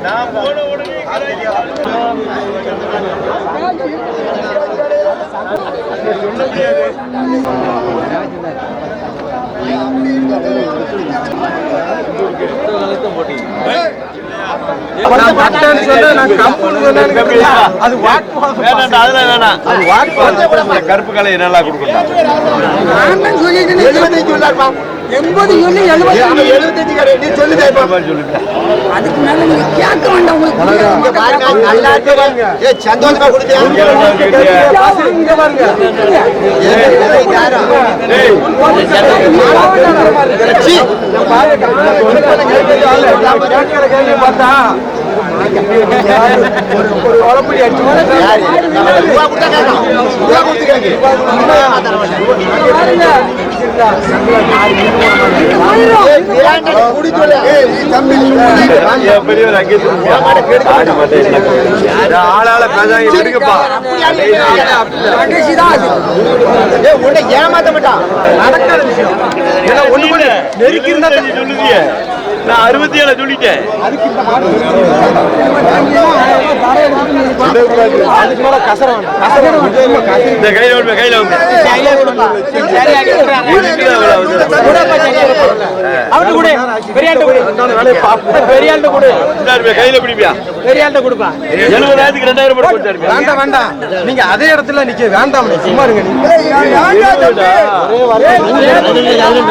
நான் போன உடனே கருப்பு கலை நல்லா கொடுக்கணும். 80 சொல்லி 75 நீ சொல்லுதே அதுக்கு மேல நீங்க கேட்க வேண்டாம். உங்களுக்கு நல்லா பாருங்க. சந்தோஷமா கொடுத்தியா இங்க பாருங்க. பார்த்தா ஒரு உழப்படி அடிச்சு ஏமாத்த மாட்டான். நடக்காத விஷயம் நெருக்கி இருந்தா சொல்லுதிய. நான் 67 சொல்லிட்டேன். அதுக்கு மேல கசர கையில பிடிப்பியா பெரியாண்ட கொடுப்பா. 70,000 2000 வேண்டாம். நீங்க அதே இடத்துல நிக்க வேண்டாம். சும்மா இருங்க.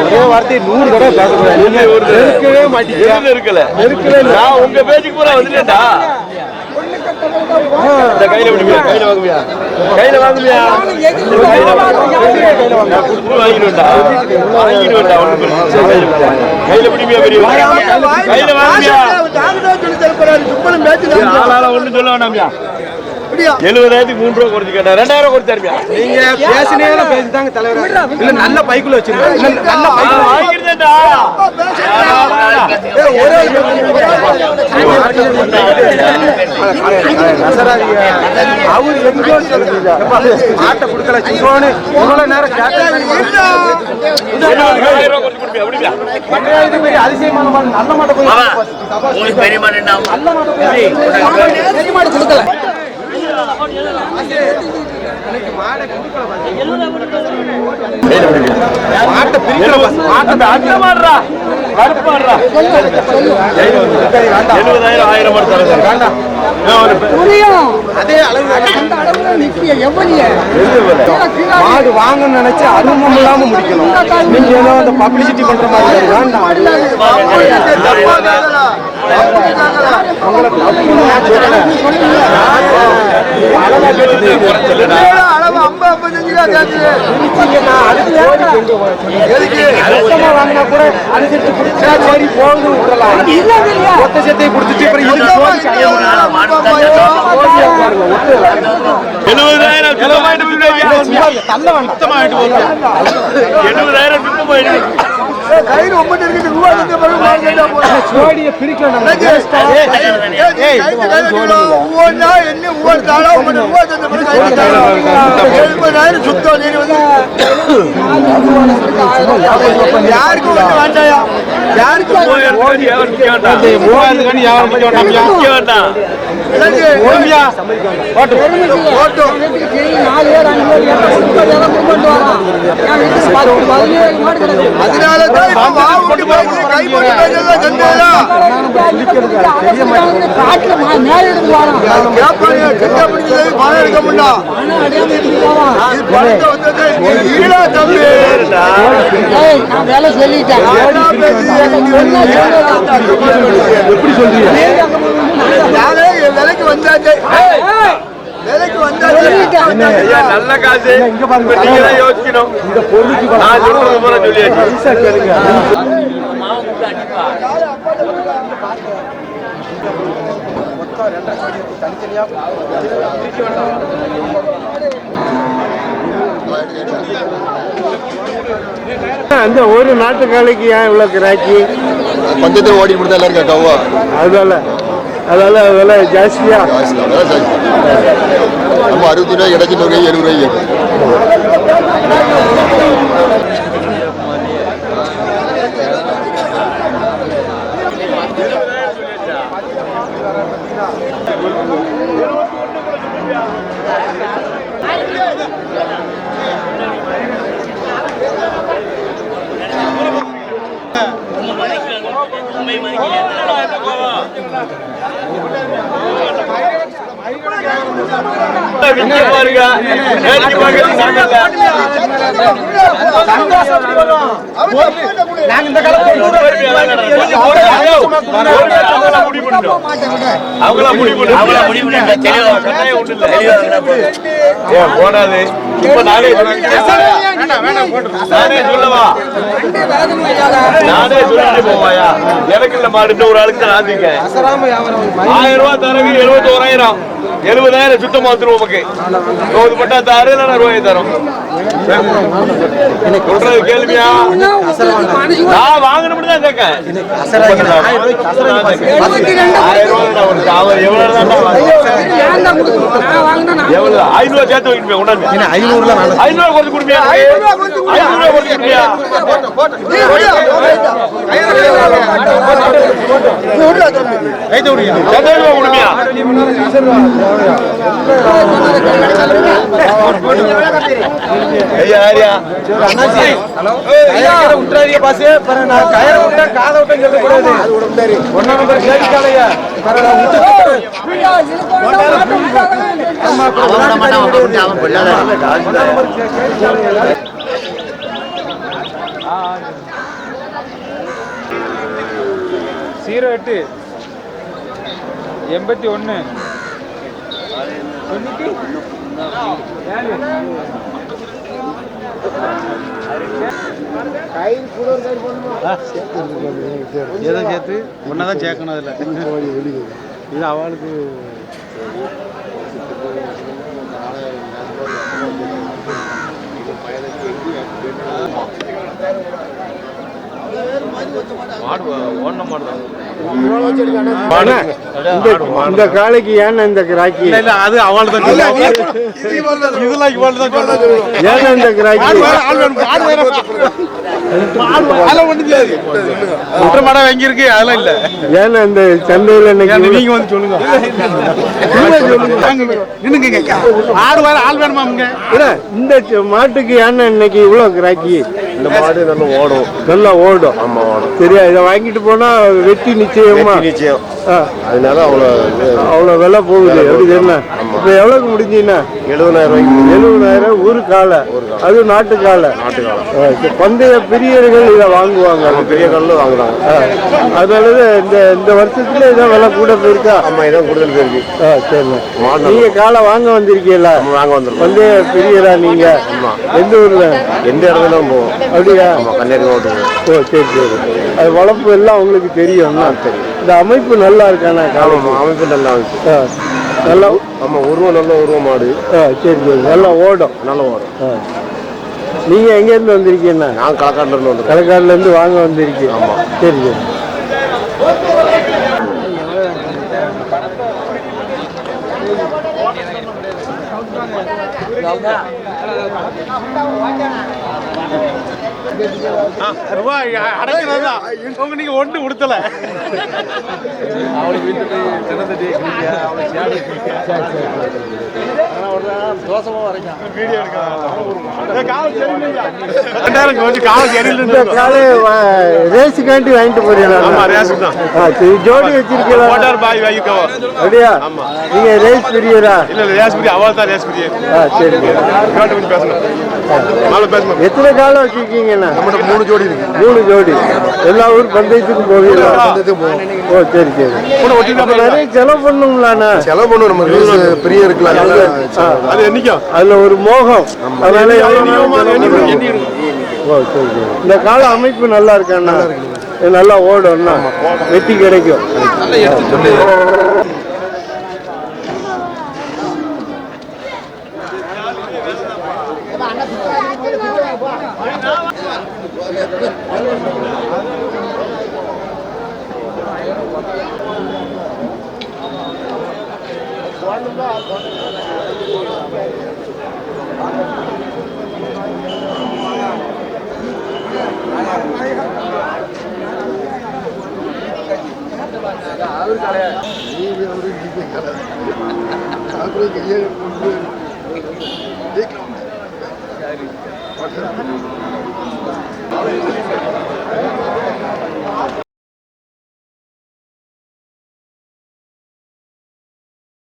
ஒரே வார்த்தை 100 தடவை பேசக்கூடாது. இருக்கல நான் உங்க பேச்சுக்கு பூரா வந்துட்டேன்டா. கையில விடுவியா கையில வாங்குவியா கையில வாங்குவியா கையில பிடிப்பியா பெரிய கையில வாங்குவியா ஒண்ணு சொல்ல வேண்டாமியா. 70,000 3 ரூபா குறைச்சு கேட்டா 2000 குறைச்சு தருவியா. நீங்க பேசினே பேசிட்டாங்க தலைவர். இல்ல நல்ல பைக்குல வச்சிருக்கேன். நல்ல பைக்குல வாங்கிருந்தேன்டா. அவர் எங்கோ சொல்லுங்க ஆட்ட குடுக்கல சிங்கோன்னு இவ்வளவு நேரம் அதிசயமான நல்ல மாட்டை போய் நல்ல மாட்டை கொடுக்கல. அதே அளவு மாடு வாங்கன்னு நினைச்சு அனுபவம் இல்லாம முடிக்கணும். நீங்க ஏதோ அந்த பப்ளிசிட்டி பண்ற மாதிரி வேண்டாம். வாங்கினா கூட அனுசரிச்சு குடிச்சா சரி போகுது விடலாம். மொத்த சத்தை குடிச்சிட்டு 70,000 கயிறு 9 இருக்கு. ஜோடியை பிரிக்கணும். ஒவ்வொன்றா என்ன ஒவ்வொரு தாளா 70,000 சுத்தம். நீ வந்து யாருக்கும் வேண்டாயா யாருக்கும் வேலை சொல்லிட்டேன். எப்படி சொல்றீங்க? விலைக்கு வந்தாச்சு வேலைக்கு வந்தாச்சு. நல்ல காசு இங்க பாருங்க. நீங்க தான் யோசிக்கணும். இந்த பொருளுக்கு நான் சொல்றது போல சொல்லியாச்சு. தனித்தனியா அந்த ஒரு நாட்டு காலைக்கு ஏன் இவ்வளவு கிராக்கி? பஞ்சத்தை ஓடி கொடுத்தா எல்லாருக்கும் கவ்வா. அதனால விலை ஜாஸ்தியா? நம்ம 60 ரூபாய் கிடைச்சி 100 ரூபாய் 70 ரூபாய். போடாது இப்ப நானே சொல்லவா நானே சொல்லிட்டு போவாயா எனக்கு இல்ல மாடு ஒரு ஆளுக்கு தான் ஆந்திக்க 1000 ரூபாய் தரவு 71000 70,000 சுத்தமா வந்துரும் உமக்கு ஒரு பட்டா தாரு ரூபாய் தரும் சொல்றது கேள்வியா நான் வாங்கணும் தான் கேட்கேன் 1000 ரூபாய் ஒரு தாவல் எவ்வளவு எவ்வளவு 500 சேர்த்து வைக்கணும் கொண்டாந்து 500 கொடுத்து கொடுப்பியா 500 கொடுத்து கொடுப்பியா ஜீரோ 8 81 எதை சேர்த்து ஒன்னதான் சேர்க்கணும் அதில் இது அவளுக்கு இந்த காலைக்கு ஏன்னா இந்த கிராக்கி அது அவள் தான் இதெல்லாம் இவள் தான் சொல்றது ஏன்னா இந்த கிராக்கி மடம் எங்க இருக்கு அதெல்லாம் இல்ல ஏன்னா இந்த சந்தையில நீங்க வந்து சொல்லுங்க ஆடு வேற ஆள் வேணுமாங்க இந்த மாட்டுக்கு ஏன்னா இன்னைக்கு இவ்வளவு கிராக்கி இந்த மாடு நல்லா ஓடும் ஆமா ஓடும் சரியா இதை வாங்கிட்டு போனா வெட்டி நிச்சயமா நிச்சயம் அதனால அவ்வளவு விலை போகுது அப்படி என்ன இப்ப எவ்வளவுக்கு முடிஞ்சீங்கன்னா 70,000 ஒரு காலை அது நாட்டு காலை பந்தய பிரியர்கள் இதை வாங்குவாங்க பெரிய கல்லு வாங்குறாங்க அதனால இந்த வருஷத்துல இதான் விலை கூட போயிருக்கா ஆமா இதான் கூடுதல் போயிருக்கு சரி நீங்க காலை வாங்க வந்திருக்கீங்களா வாங்க வந்துடும் பந்தய பிரியரா நீங்க எந்த ஊர்ல எந்த இடத்துல போவோம் அப்படியா கன்னியாகுமரி மாவட்டம் ஓ சரி சரி அது வளர்ப்பு எல்லாம் உங்களுக்கு தெரியும் தெரியும் இந்த அமைப்பு நல்லா இருக்காண்ணா அமைப்பு நல்லா அமைப்பு நல்லா ஆமா உருவம் நல்ல உருவம் மாடு சரி சரி நல்லா ஓடும் நீங்க எங்க இருந்து வந்திருக்கீங்கண்ணா நான் களக்காடுல இருந்து வந்து களக்காடுல இருந்து வாங்க வந்திருக்கீங்க ஆமா சரி சரி ரூபாய் அடைக்கிறதா உங்க நீங்க ஒண்ணு கொடுத்தல அவளுக்கு வீட்டுக்கு சின்னத்தை தோசமா வரைக்கும் வீடியோ ரேஸுக்காண்டி வாங்கிட்டு போறீங்களா ஜோடி வச்சிருக்கீங்களா அப்படியா நீங்க ரேஸ் பிரியரா சரி எத்தனை காலம் வச்சிருக்கீங்கண்ணா 3 ஜோடி இருக்கு 3 ஜோடி எல்லா ஊர் பந்தயத்துக்கும் போவீங்களா ஓ சரி சரி நிறைய செலவு பண்ணுங்களாண்ணா செலவு பண்ணுவோம் நம்ம பெரிய இருக்கலாம் அது என்னைக்கும் அதுல ஒரு மோகம் அதனால ஓ சரி சரி இந்த கால அமைப்பு நல்லா இருக்காண்ணா நல்லா ஓடும்ண்ணா வெட்டி கிடைக்கும்